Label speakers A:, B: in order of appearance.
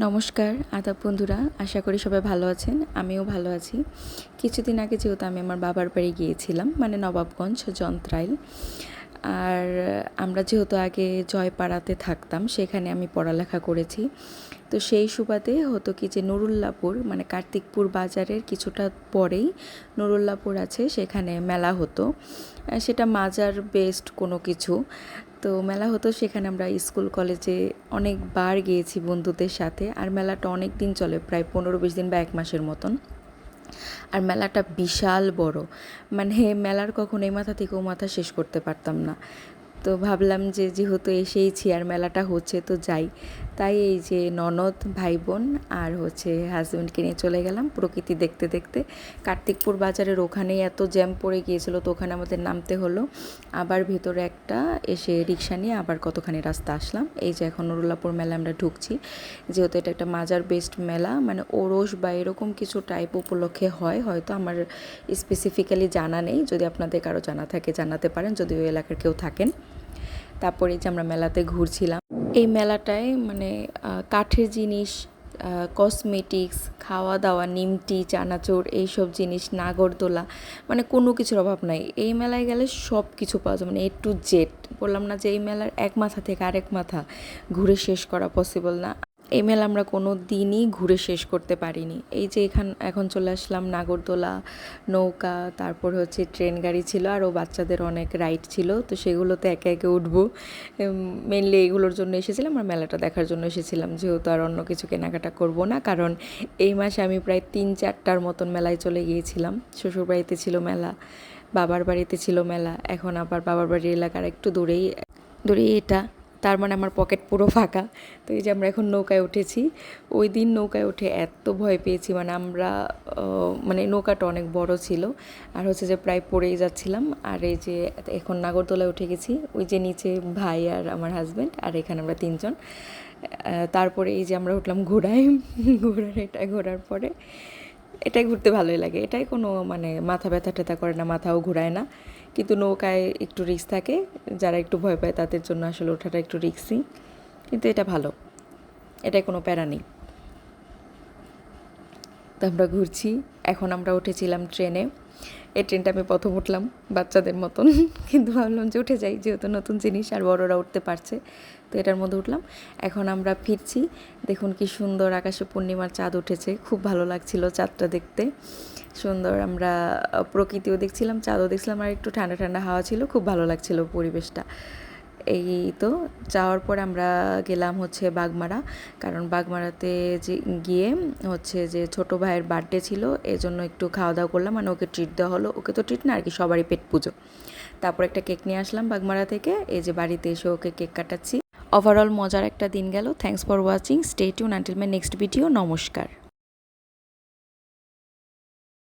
A: নমস্কার, আদাব বন্ধুরা। আশা করি সবাই ভালো আছেন। আমিও ভালো আছি। কিছুদিন আগে যেহেতু আমি আমার বাবার বাড়ি গিয়েছিলাম, মানে নবাবগঞ্জ যন্ত্রাইল। আর আমরা যেহেতু আগে জয়পাড়াতে থাকতাম, সেখানে আমি পড়ালেখা করেছি। তো সেই সুবাদে হতো কি যে নুরুল্লাপুর, মানে কার্তিকপুর বাজারের কিছুটা পরেই নুরুল্লাপুর আছে, সেখানে মেলা হতো। সেটা মাজার বেসড কোনো কিছু। তো মেলা হতো, সেখানে আমরা স্কুল কলেজে অনেকবার গিয়েছি বন্ধুদের সাথে। আর মেলাটা অনেক দিন চলে, প্রায় 15-20 দিন বা 1 মাসের মতন। আর মেলাটা বিশাল বড়, মানে মেলার কখনো এই মাথা থেকে ও মাথা শেষ করতে পারতাম না। তো ভাবলাম যে যেহেতু এসেইছি আর মেলাটা হচ্ছে তো যাই। তাই এই যে ননদ, ভাই বোন আর হাজব্যান্ডকে নিয়ে চলে গেলাম প্রকৃতি দেখতে দেখতে। কার্তিকপুর বাজারের ওখানেই এত জ্যাম পড়ে গিয়েছিল, তো ওখানে আমাদের নামতে হলো। আবার ভেতরে একটা এসে রিক্সা নিয়ে আবার কতখানি রাস্তা আসলাম। এই যে এখন নুরুল্লাপুর মেলা আমরা ঢুকছি। যেহেতু এটা একটা মাজার বেসড মেলা, মানে ওরস বা এরকম কিছু টাইপ উপলক্ষে হয়, হয়তো আমার স্পেসিফিক্যালি জানা নেই। যদি আপনাদের কারো জানা থাকে জানাতে পারেন, যদি ওই এলাকার কেউ থাকেন। তারপরে যে আমরা মেলাতে ঘুরছিলাম, এই মেলাটায় মানে কাঠের জিনিস, কসমেটিক্স, খাওয়া দাওয়া, নিমটি, চানাচুর, এইসব জিনিস, নাগরদোলা, মানে কোনো কিছুর অভাব নাই। এই মেলায় গেলে সব কিছু পাওয়া যায়, মানে A to Z। বললাম না যে এই মেলার এক মাথা থেকে আরেক মাথা ঘুরে শেষ করা পসিবল না। এই মেলা আমরা কোনো দিনই ঘুরে শেষ করতে পারিনি। এই যে এখন চলে আসলাম, নাগরদোলা, নৌকা, তারপর ট্রেন গাড়ি ছিল, আরও বাচ্চাদের অনেক রাইড ছিল। তো সেগুলোতে একে একে উঠবো। মেনলি এইগুলোর জন্য এসেছিলাম, আর মেলাটা দেখার জন্য এসেছিলাম। যেহেতু আর অন্য কিছু কেনাকাটা করব না, কারণ এই মাসে আমি প্রায় 3-4টার মতন মেলায় চলে গিয়েছিলাম। শ্বশুরবাড়িতে ছিল মেলা, বাবার বাড়িতে ছিল মেলা, এখন আবার বাবার বাড়ির এলাকার একটু দূরেই এটা। তার মানে আমার পকেট পুরো ফাঁকা। তো এই যে আমরা এখন নৌকায় উঠেছি। ওই দিন নৌকায় উঠে এত ভয় পেয়েছি, মানে আমরা মানে নৌকাটা অনেক বড় ছিল, আর যে প্রায় পড়েই যাচ্ছিলাম। আর এই যে এখন নাগরদোলায় উঠে গেছি। ওই যে নিচে ভাই আর আমার হাজব্যান্ড, আর এখানে আমরা 3জন। তারপরে এই যে আমরা উঠলাম ঘোড়ায়। ঘোরার পরে এটাই ঘুরতে ভালোই লাগে। এটাই কোনো মানে মাথা ব্যথা ট্যাথা করে না, মাথাও ঘোরায় না। কিন্তু নৌকায় একটু রিস্ক থাকে, যারা একটু ভয় পায় তাদের জন্য আসলে ওঠাটা একটু রিস্কই। কিন্তু এটা ভালো, এটাই কোনো প্যারা নেই। তো আমরা ঘুরছি। এখন আমরা উঠেছিলাম ট্রেনে। এই ট্রেনটা আমি প্রথম উঠলাম বাচ্চাদের মতন, কিন্তু ভাবলাম যে উঠে যাই, যেহেতু নতুন জিনিস আর বড়রা উঠতে পারছে। তো এটার মধ্যে উঠলাম। এখন আমরা ফিরছি। দেখুন কি সুন্দর আকাশে পূর্ণিমার চাঁদ উঠেছে, খুব ভালো লাগছিল চাঁদটা দেখতে। সুন্দর আমরা প্রকৃতিও দেখছিলাম, চাঁদও দেখছিলাম, আর একটু ঠান্ডা ঠান্ডা হাওয়া ছিল, খুব ভালো লাগছিল পরিবেশটা। এই তো যাওয়ার পর আমরা গেলাম বাগমারা, কারণ বাগমারাতে যে গিয়ে যে ছোটো ভাইয়ের বার্থডে ছিল, এজন্য একটু খাওয়া দাওয়া করলাম, মানে ওকে ট্রিট দেওয়া হলো। ওকে তো ট্রিট না আর কি, সবারই পেট পুজো। তারপর একটা কেক নিয়ে আসলাম বাগমারা থেকে। এই যে বাড়িতে এসে ওকে কেক কাটাচ্ছি। ওভারঅল মজার একটা দিন গেল। Thanks for watching, stay tune until my next video. নমস্কার।